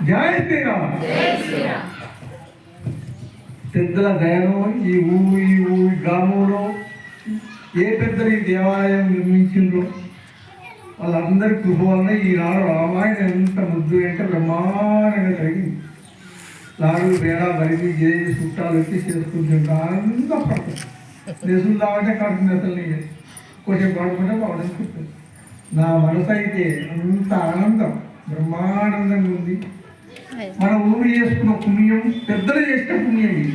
జై శ్రీరామ్. పెద్దల దయను ఈ గ్రామంలో ఏ పెద్దలు ఈ దేవాలయం నిర్మించిండ్రో వాళ్ళందరి కృప వల్ల ఈనాడు రామాయణం ఎంత ముద్దు అంటే బ్రహ్మాండంగా జరిగింది. లాడు బేడ బరిగి చేసి చుట్టాలు వచ్చి చేసుకుంటుంటే ఆనందం పడుతుంది. దేశం దావంటే కడుపు నెతల్ని కొంచెం పడుకుంటే బాగుంటుంది. నా మనసు అయితే అంత ఆనందం బ్రహ్మానందంగా ఉంది. మన ఊరు చేసుకున్న పుణ్యం, పెద్దలు చేసిన పుణ్యం ఇది.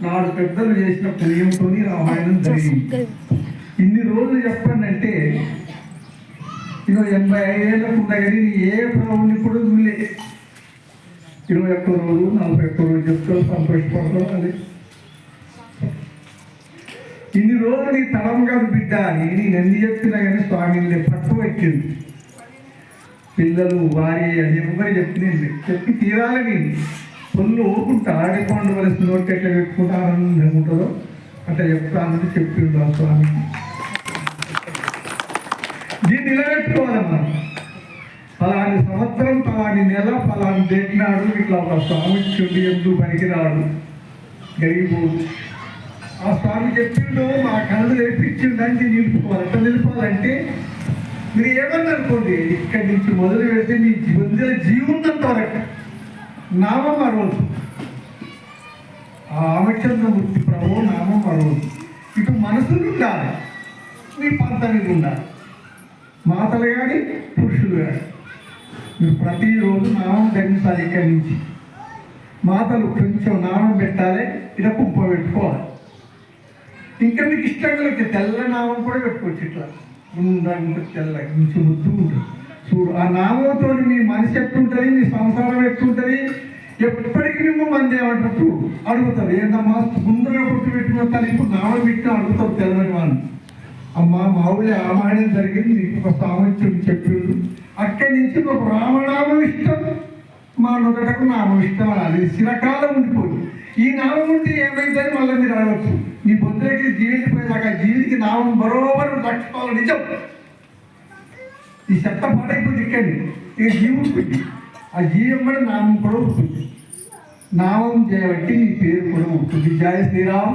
నాడు పెద్దలు చేసిన పుణ్యంతో రామాయణం జరిగింది. ఇన్ని రోజులు చెప్పండి అంటే 85 ఏళ్ళకు ఉన్నా కానీ ఏ ప్రభుని కూడా చూడలే. 21 రోజు 41 రోజు చెప్తారు, సంతోషపడతారు. అది ఇన్ని రోజులు నీ తరం కాదు బిడ్డ అని నేను ఎన్ని చెప్తున్నా కానీ స్వామిని పట్టు పెట్టింది. పిల్లలు భార్య అని ఎవరు చెప్పింది, చెప్పి తీరాలని పొల్లు ఊరుకుంటా ఆడిపోండి వలసిన నోటి ఎట్లా పెట్టుకుంటా ఆనందంగా ఉంటుందో అట్లా చెప్తానని చెప్పిండు ఆ స్వామి. దీన్ని నిలబెట్టుకోవాలమ్మా. ఫలాని సంవత్సరం, ఫలాని నెల, ఫలాని దేటినాడు ఇట్లా ఒక స్వామి చుండి ఎందుకు పనికిరాడు, గరిగిపోదు. ఆ స్వామి చెప్పిండు, మా కళ్ళు నేర్పించిండని నిలుపుకోవాలి. ఎట్లా నిలుపాలంటే మీరు ఏమన్నా అనుకోండి, ఇక్కడి నుంచి మొదలు పెడితే మీ జీవితంతో వరకు నామం అరవదు. ఆ రామచంద్రమూర్తి ప్రభు నామం అరవదు. ఇటు మనసులు ఉండాలి, మీ పంతనిది ఉండాలి. మాతలు కానీ పురుషులు కానీ మీరు ప్రతిరోజు నామం ధరించాలి. ఇక్కడి నుంచి మాతలు కొంచెం నామం పెట్టాలి, ఇలా కుంప పెట్టుకోవాలి. ఇంకా మీకు ఇష్టంగా తెల్ల నామం కూడా పెట్టుకోవచ్చు. ఇట్లా ఉందంటే తెల్ల నుంచి ముద్దు ఉంటుంది చూడు. ఆ నామంతో మీ మనసు ఎట్టుంటుంది, మీ సంసారం ఎట్టుంటుంది. ఎప్పటికీ మేము మంది ఏమంటారు చూడు, అడుగుతారు ఏంటమ్మా ముందుగా గుర్తు పెట్టిన తను ఇప్పుడు నామం పెట్టిన అడుగుతారు తెల్లని వాళ్ళు. అమ్మ మా ఊళ్ళో రామాయణం జరిగింది, ఒక సామర్థ్యం చెప్పిండు. అక్కడి నుంచి ఒక రామనామం ఇష్టం, మా నొదటకు నామం ఇష్టం అని చిరకాలం ఉండిపోయి. ఈ నామం ఉంటే ఏమైందని మళ్ళీ మీరు అడగచ్చు. నీ బొద్దులకి జీవికి పోయేదాకా జీవికి నామం బరోబరు రక్షించాలి. నిజం. ఈ చెత్త పాడైపోతుంది ఇక్కడి ఇక జీవి ఉంటుంది. ఆ జీవం కూడా నామం కూడా ఉంటుంది. నామం చేయబట్టి నీ పేరు కూడా ఉంటుంది. జై శ్రీరామ్,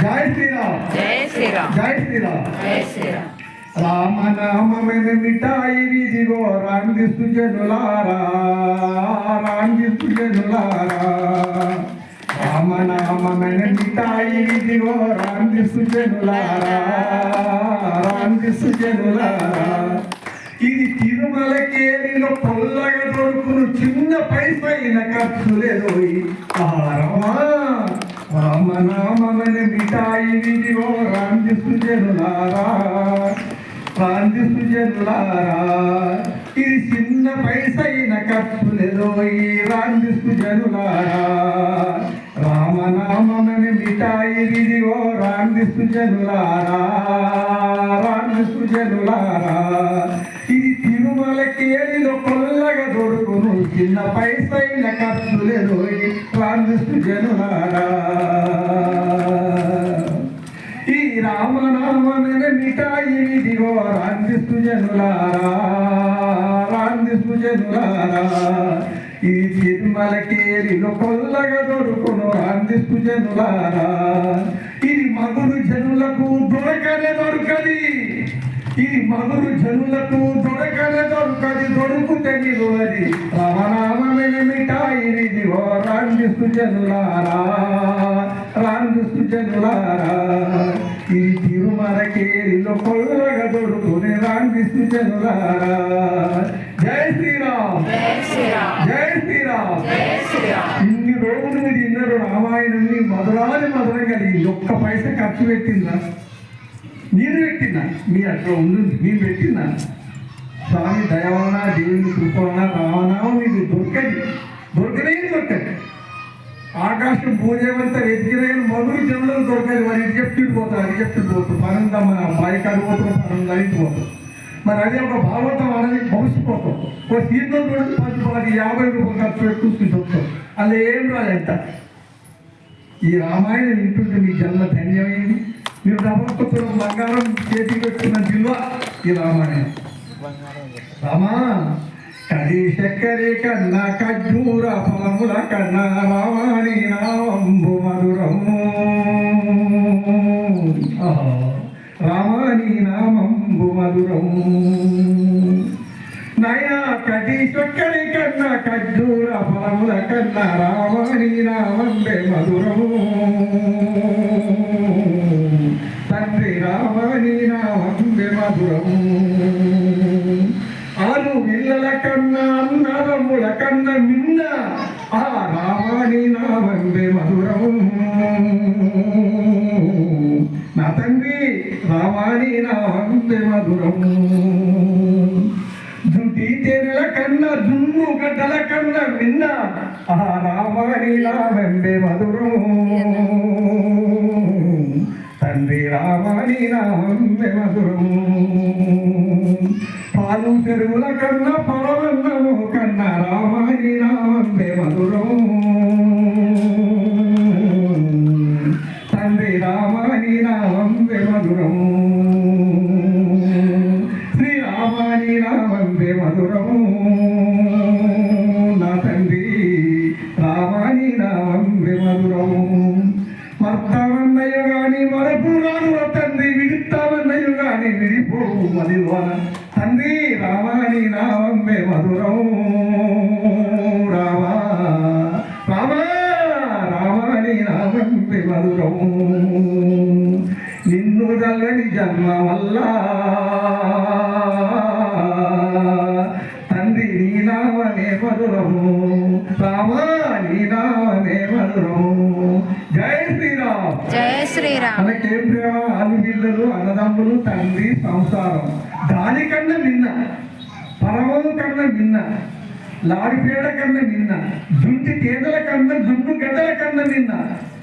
జై శ్రీరామ్, జై శ్రీరామ్, జై శ్రీరామ్, జై శ్రీరామ్. రామనామమైన మిఠాయి విధిగో రాంది సుజనులారా, రాంది సుజనులారా. రామనామమైన మిఠాయి విధిగో రాంది సుజనులారా, రాంది సుజనులారా. ఇది తిరుమలకేరిలో పొల్లగా దొరుకును, చిన్న పైసైన ఖర్చు లేదు. రామనామమైన మిఠాయి విధిగో రాంది సుజనులారా, రాంది సుజనులారా. ఇది చిన్న పైసైన ఖర్చు లేదు. రాంది సుజనులారా. రామనామమైన మిఠాయి విధిగో రాంది సుజనులారా, రాంది సుజనులారా. ఇది తిరుమలకేరిలో కొల్లగా దొరుకును, చిన్న పైసైన ఖర్చు లేదు. రాంది సుజనులారా. ఈ రామనామమైన మిఠాయి విధిగో రాంది సుజనులారా, రాంది సుజనులారా. ఈ తిరుమలకేరిలో కొల్లగా దొరుకును రాంది సుజనులారా. ఇది మగుడు జనులకు దొరకనే దొరకది, ఇది మగుడు జనులకు దొరకనే దొరకది, దొరుకుతే నిలువది. రామనామమైన మిఠాయి విధిగో రాంది సుజనులారా, రాంది సుజనులారా. ఇది తిరుమలకేరిలో కొల్లగా దొరుకునే రాంది సుజనులారా. జై శ్రీరామ్, జై శ్రీరామ్, జై శ్రీరామ్, జై శ్రీరామ్. ఇన్ని రోజులు మీరు ఇన్నరు రామాయణం మధురాని మధురం కలిగి ఒక్క పైసా ఖర్చు పెట్టిందా? నేను పెట్టినా? మీ అట్లా ఉంటుంది, నేను పెట్టినా? స్వామి దయవలన దేవుని కృప వలన రామనామం మీకు దొరకది, దొరకనే దొరకదు. ఆకాశం భూదేవంతా వెతికిన మధురు జనులకు దొరకదు. మరి ఇది చెప్తుడు పోతారు, అది చెప్తుడు పోతారు, పనంతా మన బాయికాడు పోతారు, పనం కలిసి పోతారు. మరి అదే ఒక భాగవతం అనేది భవిష్యపోతాం. ఒక సీట్లో కూడా 10-50 రూపాయలు ఖర్చు పెట్టుకుని చూస్తాం. అలా ఏం రాదంట. ఈ రామాయణం వింటుంటే మీ జన్మ ధన్యమైంది. మీరు నమ్మకం బంగారం చేతికి పెట్టుకున్న విలువ ఈ రామాయణం. రామా కడి చక్కరి కన్నా ఖర్జూర ఫలముల కన్నా రామాని నామంబు మధురము రామాని నామంబు మధురము నయా కడి చక్కరి కన్నా ఖర్జూర ఫలముల కన్నా రామాని నామంబే మధురము తండ్రి రామాని నామంబే మధురము ఆలు పిల్లల కన్నా అన్నదమ్ముల కన్నా మిన్న ఆ రామాని నామంబే మధురము నా తండ్రి రామాని నామంబే మధురము జుటి తెరల కన్నా జున్ను గడ్డల కన్నా మిన్న ఆ రామాని నామంబే మధురము తండ్రి రామాని నామంబే మధురము పాలు పెరుగుల కన్నా పరమన్నము కన్నా రామాని నామంబే మధురము తండ్రి రామాని నామంబే మధురము శ్రీరామాని నామంబే మధురము నా తండ్రి రామాని నామంబే మధురము మర్తావన్నయ్య గాని మరపురాను తండ్రి విడుతావన్నయ్య గాని విడిపోవు మదివాన తండ్రి రామాని నామంబే మధురము రామా రామా రామాని నామంబే మధురము నిన్ను చల్లని జన్మ వల్ల తండ్రి నీ నామనే మధురము రామా నీ నామనే మధురము జై శ్రీరామ్ జై శ్రీరామ్. మనకేం ప్రేమ ఆలు పిల్లలు అన్నదమ్ములు తండ్రి సంసారం దానికన్నా మిన్న పరమము కన్నా మిన్న లాడిపేడ కన్నా మిన్న జుంటి తేదల కన్నా జున్ను గడ్డల కన్నా మిన్న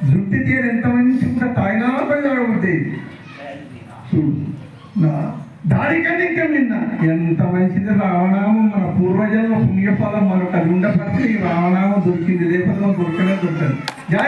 జుంటి తేద ఎంత మంచి కూడా తాయినాపై ఉంటుంది చూడు దానికన్నా ఇంకా మిన్న ఎంత మంచిది రావణామం మన పూర్వజన్మ పుణ్యఫలం మనకు అది ఉండపడితే ఈ రావణామం దొరికింది లేకపోతే మనం దొరకనే దొరకదు జై